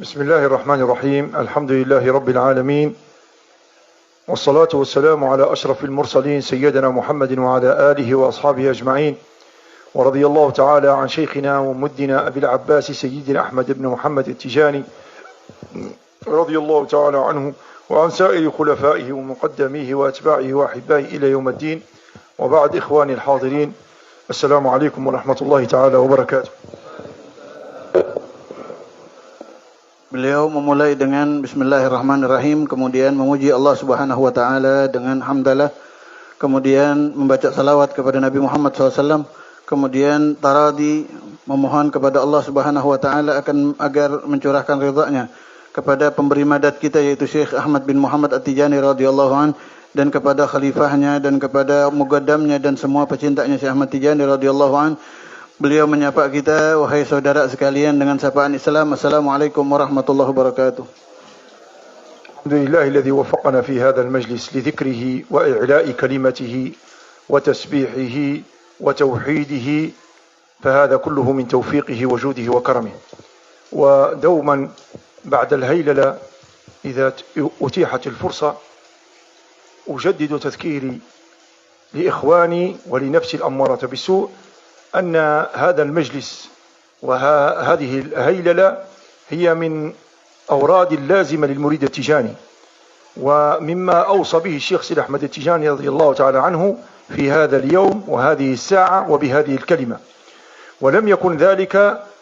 بسم الله الرحمن الرحيم. الحمد لله رب العالمين، والصلاة والسلام على أشرف المرسلين سيدنا محمد وعلى آله وأصحابه أجمعين. ورضي الله تعالى عن شيخنا ومدنا أبي العباس سيدنا أحمد بن محمد التجاني رضي الله تعالى عنه وعن سائر خلفائه ومقدميه وأتباعه وأحبائه إلى يوم الدين. وبعد، إخواني الحاضرين، السلام عليكم ورحمة الله تعالى وبركاته. Beliau memulai dengan Bismillahirrahmanirrahim, kemudian memuji Allah Subhanahu wa Ta'ala dengan hamdalah, kemudian membaca salawat kepada Nabi Muhammad SAW, kemudian taradi memohon kepada Allah Subhanahu wa Ta'ala agar mencurahkan ridha-Nya kepada pemberi madat kita, yaitu Syekh Ahmad bin Muhammad At-Tijani radhiyallahu an, dan kepada khalifahnya dan kepada mugaddamnya dan semua pecintanya Syekh Ahmad Tijani radhiyallahu an. Beliau menyapa kita, wahai saudara sekalian, dengan sapaan Islam. Assalamualaikum warahmatullahi wabarakatuh. Alhamdulillah alladhi waffaqana fi hadha al-majlis li dhikrihi wa i'la'i kalimatihi wa tasbihihi wa tawhidihi, فهذا كله من توفيقه وجوده وكرمه. ودوما بعد الهيللة إذا أتيحت الفرصة أجدد تذكيري لإخواني ولنفسي الأمارة بالسوء أن هذا المجلس وهذه الهيللة هي من أوراد اللازمة للمريد التجاني، ومما أوصى به الشيخ سيد أحمد التجاني رضي الله تعالى عنه في هذا اليوم وهذه الساعة وبهذه الكلمة. ولم يكن ذلك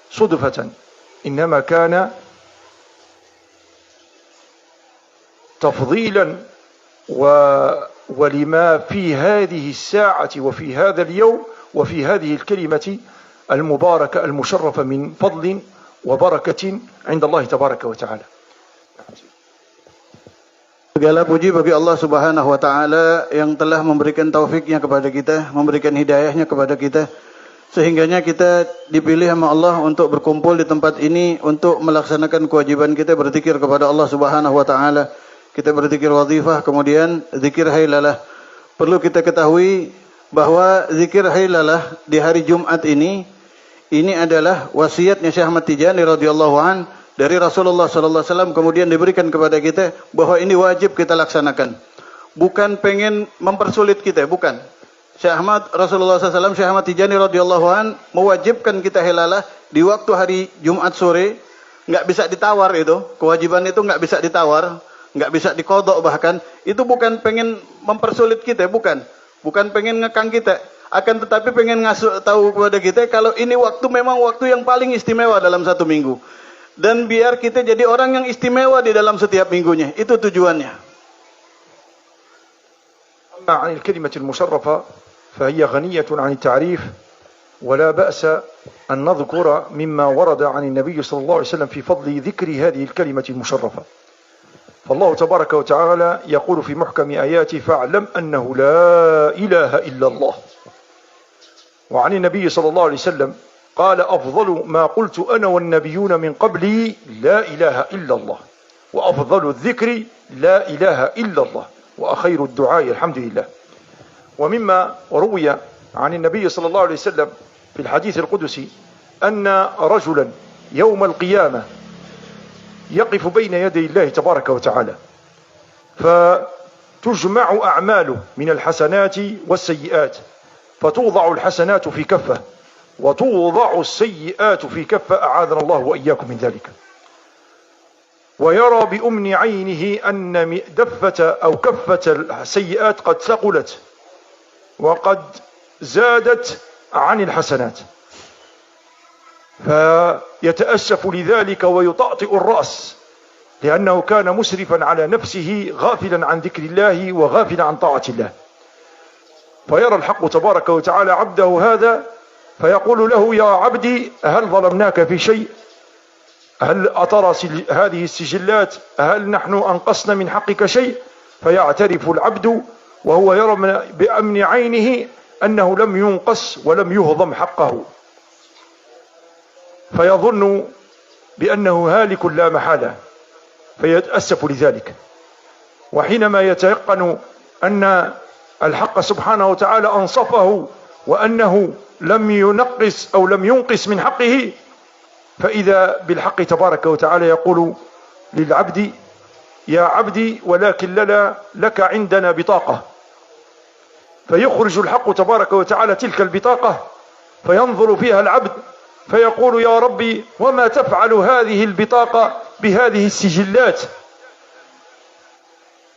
صدفة، إنما كان تفضيلا ولما في هذه الساعة وفي هذا اليوم وفي هذه الكلمة المباركة المشرفة من فضل وبركة عند الله تبارك وتعالى. Segala puji bagi Allah Subhanahu wa Ta'ala yang telah memberikan taufiknya kepada kita, memberikan hidayahnya kepada kita, sehingganya kita dipilih sama Allah untuk berkumpul di tempat ini untuk melaksanakan kewajiban kita berzikir kepada Allah Subhanahu wa Ta'ala. Kita berzikir wazifah, kemudian zikir hailalah. Perlu kita ketahui bahwa zikir hailalah di hari Jumat ini adalah wasiatnya Syekh Ahmad Tijani radhiyallahu an dari Rasulullah sallallahu alaihi wasallam, kemudian diberikan kepada kita bahwa ini wajib kita laksanakan. Bukan pengen mempersulit kita, bukan. Syekh Ahmad Rasulullah sallallahu alaihi wasallam, Syekh Ahmad Tijani radhiyallahu an mewajibkan kita hailalah di waktu hari Jumat sore, enggak bisa ditawar itu. Kewajiban itu enggak bisa ditawar, enggak bisa diqadha bahkan. Itu bukan pengen mempersulit kita, bukan. Bukan pengen ngekang kita, akan tetapi pengen ngasih tahu kepada kita kalau ini waktu memang waktu yang paling istimewa dalam satu minggu. Dan biar kita jadi orang yang istimewa di dalam setiap minggunya. Itu tujuannya. أما عن الكلمة المشرفة فهي غنية عن التعريف، ولا بأس أن نذكر مما ورد عن النبي صلى الله عليه وسلم في فضل ذكر هذه الكلمة المشرفة. فالله تبارك وتعالى يقول في محكم آياته: فاعلم أنه لا إله إلا الله. وعن النبي صلى الله عليه وسلم قال: أفضل ما قلت أنا والنبيون من قبلي لا إله إلا الله، وأفضل الذكر لا إله إلا الله، وأخير الدعاء الحمد لله. ومما روي عن النبي صلى الله عليه وسلم في الحديث القدسي أن رجلا يوم القيامة يقف بين يدي الله تبارك وتعالى، فتجمع أعماله من الحسنات والسيئات، فتوضع الحسنات في كفة وتوضع السيئات في كفة، أعاذنا الله وإياكم من ذلك. ويرى بأمن عينه أن دفة أو كفة السيئات قد ثقلت وقد زادت عن الحسنات، فيتأسف لذلك ويطأطئ الرأس، لأنه كان مسرفا على نفسه غافلا عن ذكر الله وغافلا عن طاعة الله. فيرى الحق تبارك وتعالى عبده هذا فيقول له: يا عبدي، هل ظلمناك في شيء؟ هل أترى هذه السجلات؟ هل نحن أنقصنا من حقك شيء؟ فيعترف العبد وهو يرى بأمن عينه أنه لم ينقص ولم يهضم حقه، فيظن بأنه هالك لا محالة، فيتأسف لذلك. وحينما يتيقن أن الحق سبحانه وتعالى أنصفه وأنه لم ينقص أو لم ينقص من حقه، فإذا بالحق تبارك وتعالى يقول للعبد يا عبدي ولكن لك عندنا بطاقة، فيخرج الحق تبارك وتعالى تلك البطاقة فينظر فيها العبد فيقول يا ربي وما تفعل هذه البطاقة بهذه السجلات؟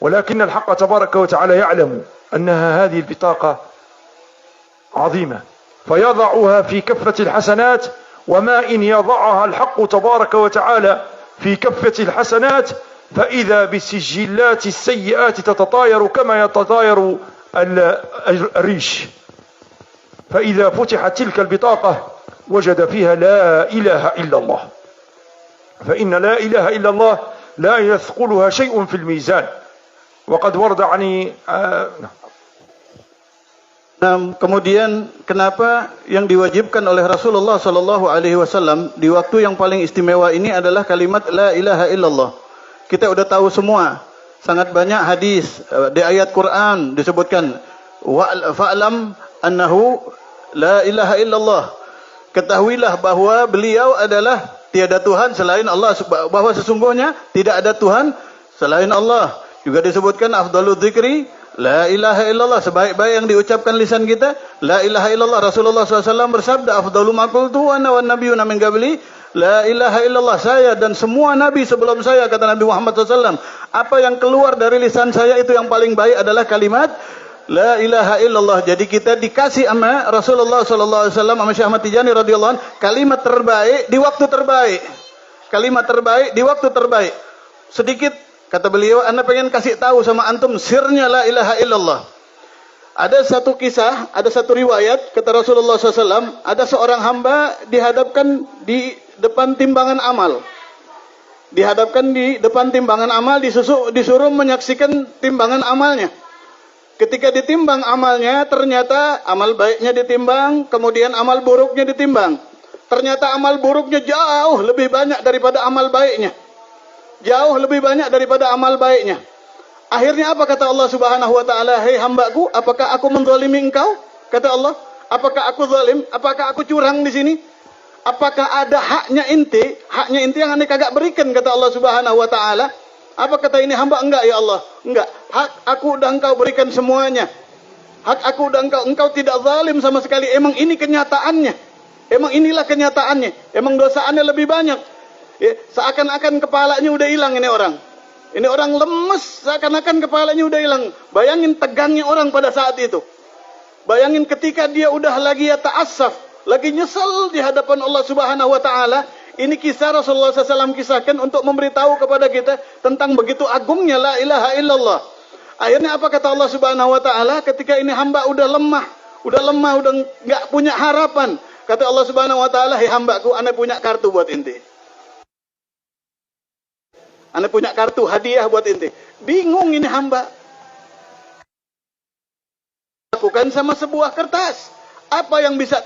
ولكن الحق تبارك وتعالى يعلم أنها هذه البطاقة عظيمة فيضعها في كفة الحسنات، وما إن يضعها الحق تبارك وتعالى في كفة الحسنات فإذا بالسجلات السيئات تتطاير كما يتطاير الريش. فإذا فتحت تلك البطاقة وجد فيها لا إله إلا الله، فإن لا إله إلا الله لا يثقلها شيء في الميزان. وقد ورد عن kemudian kenapa yang diwajibkan oleh Rasulullah Sallallahu Alaihi Wasallam di waktu yang paling istimewa ini adalah kalimat la ilaha illallah. Kita udah tahu semua, sangat banyak hadis di ayat Quran disebutkan fa'lam annahu la ilaha illallah. Ketahuilah bahwa beliau adalah tiada Tuhan selain Allah, bahwa sesungguhnya tidak ada Tuhan selain Allah. Juga disebutkan afdalul dzikri la ilaha illallah, sebaik-baik yang diucapkan lisan kita la ilaha illallah. Rasulullah SAW bersabda afdalu ma qultu wa ana wan nabiyyuna min qabli la ilaha illallah, saya dan semua nabi sebelum saya, kata Nabi Muhammad SAW, apa yang keluar dari lisan saya itu yang paling baik adalah kalimat la ilaha illallah. Jadi kita dikasih sama Rasulullah SAW sama Syekh Ahmad Tijani radhiyallahu anhu kalimat terbaik di waktu terbaik, kalimat terbaik di waktu terbaik. Sedikit kata beliau, anda pengen kasih tahu sama antum sirnya la ilaha illallah. Ada satu kisah, ada satu riwayat, kata Rasulullah SAW, ada seorang hamba dihadapkan di depan timbangan amal. Dihadapkan di depan timbangan amal, disuruh menyaksikan timbangan amalnya. Ketika ditimbang amalnya, ternyata amal baiknya ditimbang, kemudian amal buruknya ditimbang. Ternyata amal buruknya jauh lebih banyak daripada amal baiknya. Jauh lebih banyak daripada amal baiknya. Akhirnya apa kata Allah Subhanahu wa taala? Hei hambaku, apakah aku menzalimi engkau? Kata Allah, apakah aku zalim? Apakah aku curang di sini? Apakah ada haknya inti? Haknya inti yang anda kagak berikan, kata Allah Subhanahu wa taala. Apa kata ini hamba? Enggak ya Allah, enggak. Hak aku udah engkau berikan semuanya. Hak aku udah engkau tidak zalim sama sekali. Emang ini kenyataannya. Emang inilah kenyataannya. Emang dosaannya lebih banyak. Ya, seakan-akan kepalanya udah hilang ini orang. Ini orang lemes, seakan-akan kepalanya udah hilang. Bayangin tegangnya orang pada saat itu. Bayangin ketika dia udah lagi ya ta'assaf, lagi nyesel di hadapan Allah Subhanahu wa taala. Ini kisah Rasulullah SAW kisahkan untuk memberitahu kepada kita tentang begitu agungnya la ilaha illallah. Akhirnya apa kata Allah Subhanahu wa taala ketika ini hamba udah lemah, udah enggak punya harapan. Kata Allah Subhanahu wa taala, "Hei hambaku, ana punya kartu buat inti. Anda punya kartu hadiah buat inti." Bingung ini hamba. Lakukan sama sebuah kertas. Apa yang bisa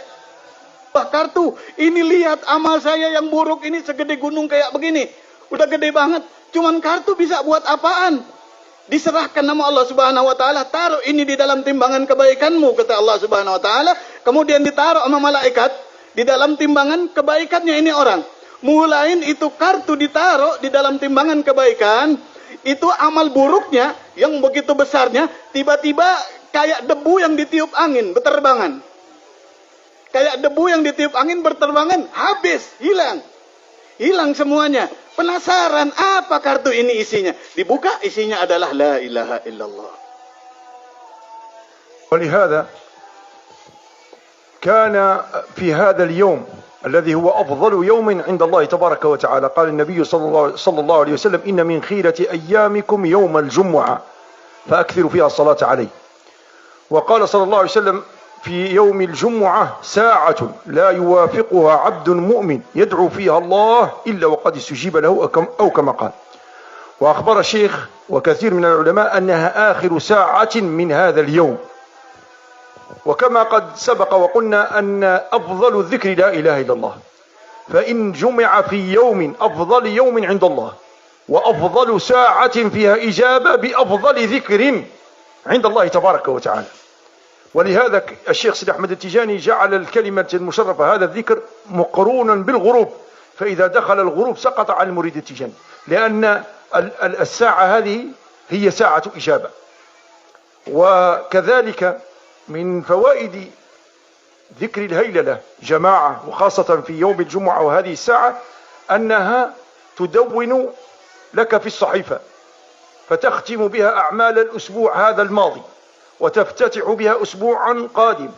sebuah kartu? Ini lihat amal saya yang buruk ini segede gunung kayak begini. Udah gede banget. Cuman kartu bisa buat apaan? Diserahkan nama Allah Subhanahu wa taala, taruh ini di dalam timbangan kebaikanmu, kata Allah Subhanahu wa taala. Kemudian ditaruh sama malaikat di dalam timbangan kebaikannya ini orang. Mulain itu kartu ditaruh di dalam timbangan kebaikan, itu amal buruknya yang begitu besarnya, tiba-tiba kayak debu yang ditiup angin, berterbangan. Kayak debu yang ditiup angin, berterbangan, habis, hilang. Hilang semuanya. Penasaran, apa kartu ini isinya? Dibuka, isinya adalah la ilaha illallah. ولهذا كان في هذا اليوم الذي هو أفضل يوم عند الله تبارك وتعالى قال النبي صلى الله عليه وسلم إن من خيرة أيامكم يوم الجمعة فأكثروا فيها الصلاة عليه. وقال صلى الله عليه وسلم في يوم الجمعة ساعة لا يوافقها عبد مؤمن يدعو فيها الله إلا وقد استجيب له أو كما قال. وأخبر الشيخ وكثير من العلماء أنها آخر ساعة من هذا اليوم. وكما قد سبق وقلنا أن أفضل الذكر لا إله إلا الله، فإن جمع في يوم أفضل يوم عند الله وأفضل ساعة فيها إجابة بأفضل ذكر عند الله تبارك وتعالى. ولهذا الشيخ سيد أحمد التجاني جعل الكلمة المشرفة هذا الذكر مقرونا بالغروب، فإذا دخل الغروب سقط عن المريد التجاني، لأن الساعة هذه هي ساعة إجابة. وكذلك من فوائد ذكر الهيللة جماعة وخاصة في يوم الجمعة وهذه الساعة أنها تدون لك في الصحيفة، فتختم بها أعمال الأسبوع هذا الماضي وتفتتح بها أسبوعا قادم.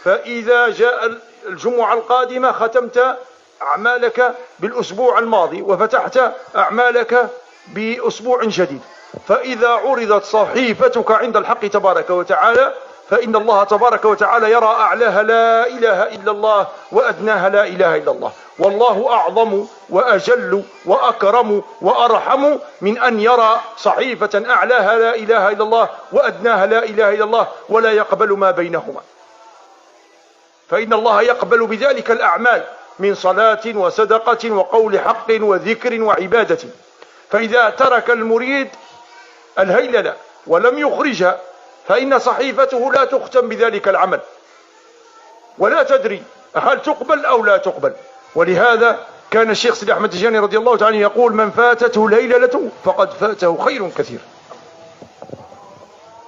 فإذا جاء الجمعة القادمة ختمت أعمالك بالأسبوع الماضي وفتحت أعمالك بأسبوع جديد. فإذا عرضت صحيفتك عند الحق تبارك وتعالى فإن الله تبارك وتعالى يرى أعلاها لا إله إلا الله وأدناها لا إله إلا الله، والله أعظم وأجل وأكرم وأرحم من أن يرى صحيفة أعلاها لا إله إلا الله وأدناها لا إله إلا الله ولا يقبل ما بينهما. فإن الله يقبل بذلك الأعمال من صلاة وصدقة وقول حق وذكر وعبادة. فإذا ترك المريد الهيللة ولم يخرجها فإن صحيفته لا تختم بذلك العمل ولا تدري هل تقبل أو لا تقبل. ولهذا كان الشيخ سيدي أحمد التجاني رضي الله تعالى يقول: من فاتته الهيللة فقد فاته خير كثير.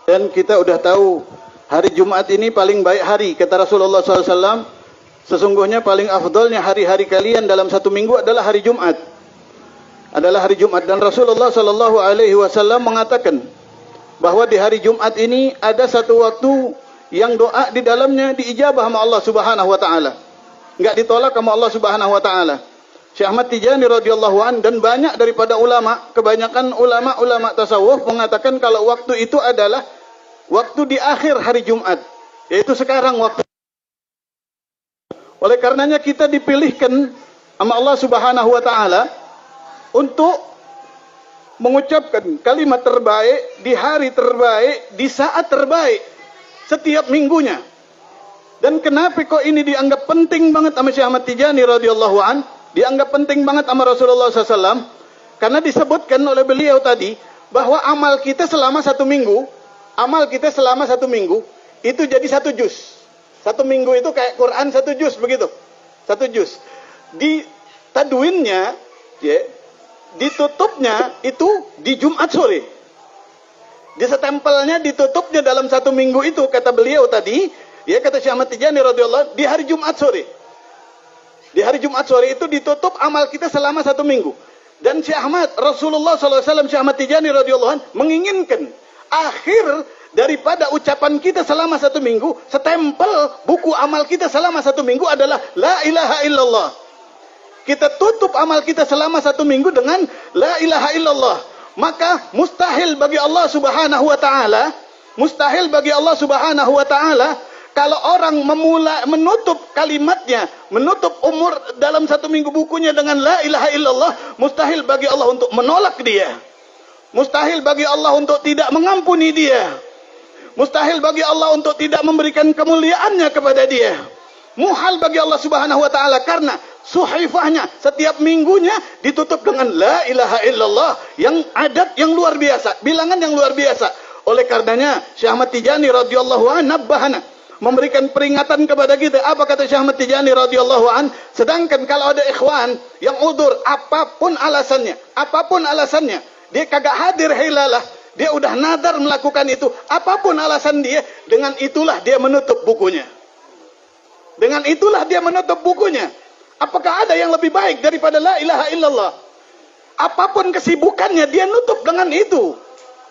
Dan kita udah tahu hari Jumat ini paling baik hari, kata Rasulullah SAW. Sesungguhnya paling afdolnya hari-hari kalian dalam satu minggu adalah hari Jumat. Dan Rasulullah SAW mengatakan bahwa di hari Jumat ini ada satu waktu yang doa di dalamnya diijabah sama Allah Subhanahu wa taala. Enggak ditolak sama Allah Subhanahu wa taala. Syekh Ahmad Tijani radhiyallahu an dan banyak daripada ulama, kebanyakan ulama tasawuf mengatakan kalau waktu itu adalah waktu di akhir hari Jumat, yaitu sekarang waktu. Oleh karenanya kita dipilihkan sama Allah Subhanahu wa taala untuk mengucapkan kalimat terbaik di hari terbaik, di saat terbaik setiap minggunya. Dan kenapa kok ini dianggap penting banget sama Syekh Ahmad Tijani radhiyallahu an, dianggap penting banget sama Rasulullah SAW? Karena disebutkan oleh beliau tadi bahwa amal kita selama satu minggu itu jadi satu juz. Satu minggu itu kayak Quran satu juz begitu, satu juz. Di tadwinnya, ditutupnya itu di Jumat sore. Disestempelnya, ditutupnya dalam satu minggu itu, kata beliau tadi, kata Syekh Ahmad Tijani radhiyallahu di hari Jumat sore. Di hari Jumat sore itu ditutup amal kita selama satu minggu. Dan Syekh Ahmad, Rasulullah SAW, Syekh Ahmad Tijani radhiyallahu menginginkan akhir daripada ucapan kita selama satu minggu, stempel buku amal kita selama satu minggu adalah La ilaha illallah. Kita tutup amal kita selama satu minggu dengan La ilaha illallah. Maka mustahil bagi Allah Subhanahu wa taala, kalau orang menutup kalimatnya, menutup umur dalam satu minggu bukunya dengan La ilaha illallah, mustahil bagi Allah untuk menolak dia. Mustahil bagi Allah untuk tidak mengampuni dia. Mustahil bagi Allah untuk tidak memberikan kemuliaannya kepada dia. Muhal bagi Allah Subhanahu wa taala karena suhifahnya setiap minggunya ditutup dengan La ilaha illallah yang adat yang luar biasa, bilangan yang luar biasa. Oleh karenanya Syekh Ahmad Tijani radhiyallahu an nabbahana, memberikan peringatan kepada kita. Apa kata Syekh Ahmad Tijani radhiyallahu an? Sedangkan kalau ada ikhwan yang udzur apapun alasannya, dia kagak hadir hilalah, dia udah nadar melakukan itu, apapun alasan dia, dengan itulah dia menutup bukunya. Apakah ada yang lebih baik daripada La ilaha illallah? Apapun kesibukannya dia nutup dengan itu.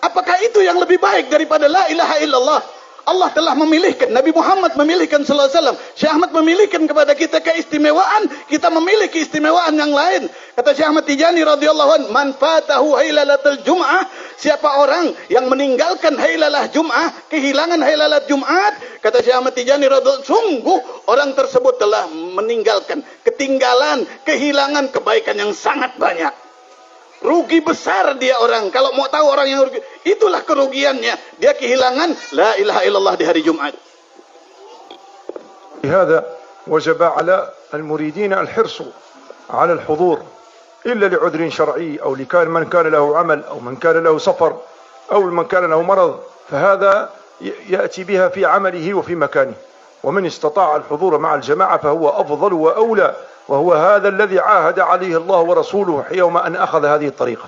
Apakah itu yang lebih baik daripada La ilaha illallah? Allah telah memilihkan, Nabi Muhammad memilihkan sallallahu alaihi wasallam, Syekh Ahmad memilihkan kepada kita keistimewaan, kita memiliki keistimewaan yang lain. Kata Syekh Ahmad Tijani radhiyallahu an, man fatahu hailalatul jum'ah, siapa orang yang meninggalkan hailalah Jum'ah, kehilangan hailalat Jumat, kata Syekh Ahmad Tijani radhiyallahu, sungguh orang tersebut telah meninggalkan, ketinggalan, kehilangan kebaikan yang sangat banyak. Rugi besar dia orang. Kalau mau tahu orang yang rugi, itulah kerugiannya. Dia kehilangan La ilaha illallah di hari Jumat. لهذا وجب على المريدين الحرص على الحضور إلا لعذر شرعي أو من كان له عمل أو من كان له سفر أو من كان له مرض، فهذا يأتي بها في عمله وفي مكانه. ومن استطاع الحضور مع الجماعة فهو أفضل وأولى وهو هذا الذي عاهد عليه الله ورسوله يوم أن أخذ هذه الطريقة.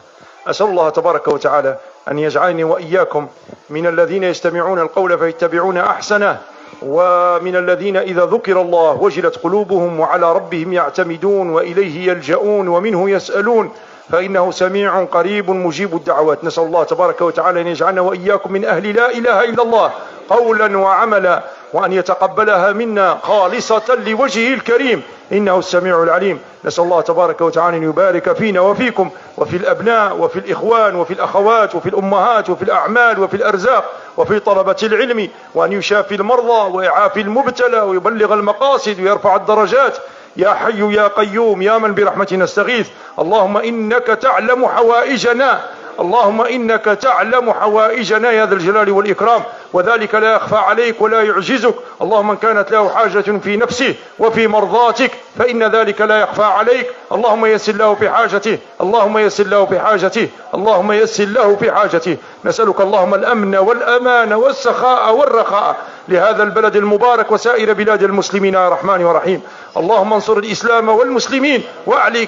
أسأل الله تبارك وتعالى أن يجعلني وإياكم من الذين يستمعون القول فيتبعون أحسنه، ومن الذين إذا ذكر الله وجلت قلوبهم وعلى ربهم يعتمدون وإليه يلجؤون ومنه يسألون، فإنه سميع قريب مجيب الدعوات. نسأل الله تبارك وتعالى أن يجعلنا وإياكم من أهل لا إله إلا الله قولا وعملا، وأن يتقبلها منا خالصة لوجهه الكريم إنه السميع العليم. نسأل الله تبارك وتعالى أن يبارك فينا وفيكم وفي الأبناء وفي الإخوان وفي الأخوات وفي الأمهات وفي الأعمال وفي الأرزاق وفي طلبة العلم، وأن يشافي المرضى ويعافي المبتلى ويبلغ المقاصد ويرفع الدرجات. يا حي يا قيوم يا من برحمته نستغيث، اللهم إنك تعلم حوائجنا، اللهم إنك تعلم حوائجنا يا ذا الجلال والإكرام، وذلك لا يخفى عليك ولا يعجزك. اللهم من كانت له حاجة في نفسه وفي مرضاتك فإن ذلك لا يخفى عليك، اللهم يسر له في حاجته، اللهم يسر له في حاجته، اللهم يسر له في حاجته. نسألك اللهم الأمن والأمان والسخاء والرخاء لهذا البلد المبارك وسائر بلاد المسلمين يا رحمن ورحيم. اللهم انصر الإسلام والمسلمين وأعلي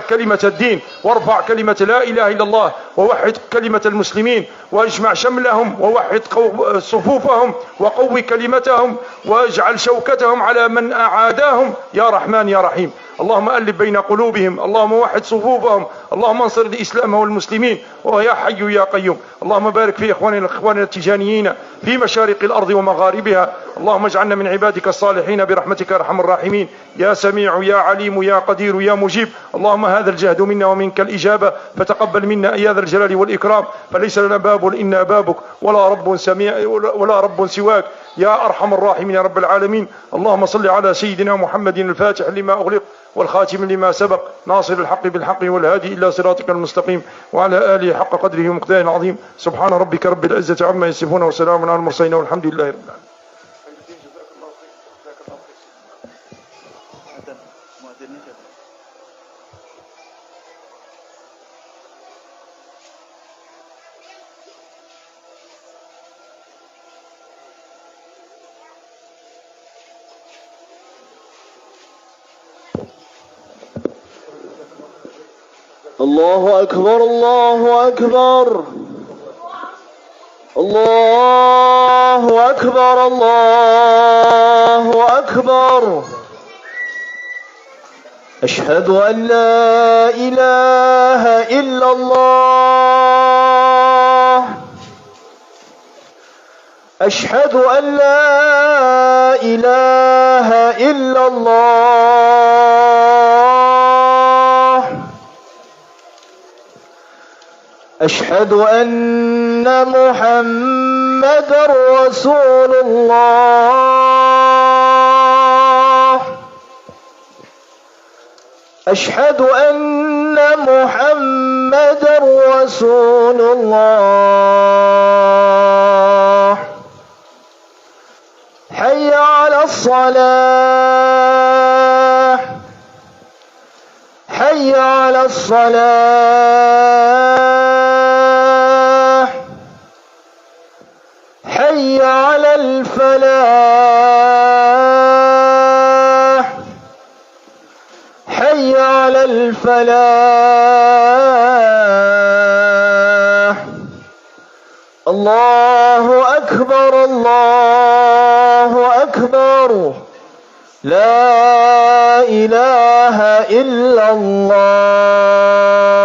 كلمة الدين، وارفع كلمة لا إله إلا الله، ووحد كلمة المسلمين، واجمع شملهم، ووحد صفوفهم، وقوي كلمتهم، واجعل شوكتهم على من أعاداهم يا رحمن يا رحيم. اللهم ألف بين قلوبهم، اللهم وحد صفوفهم، اللهم انصر الإسلام والمسلمين، ويا حي يا قيوم. اللهم بارك في إخواننا التجانيين في مشارق الأرض ومغاربها، اللهم اجعلنا من عبادك الصالحين برحمتك يا أرحم الراحمين. يا سميع يا عليم يا قدير يا مجيب، اللهم هذا الجهد منا ومنك الإجابة، فتقبل منا يا ذا الجلال والإكرام، فليس لنا باب إلا بابك، ولا رب ولا رب سواك يا أرحم الراحمين يا رب العالمين. اللهم صل على سيدنا محمد الفاتح لما أغلق والخاتم لما سبق، ناصر الحق بالحق والهادي إلى صراطك المستقيم، وعلى آله حق قدره ومقداره العظيم. سبحان ربك رب العزة عما يصفون وسلام على المرسلين والحمد لله رب العالمين. الله أكبر الله أكبر الله أكبر الله أكبر. أشهد أن لا إله إلا الله، أشهد أن لا إله إلا الله، أشهد أن محمدًا رسول الله، أشهد أن محمدًا رسول الله. حي على الصلاة، حي على الصلاة، حي على الفلاح، حي على الفلاح. الله أكبر الله أكبر، لا إله إلا الله.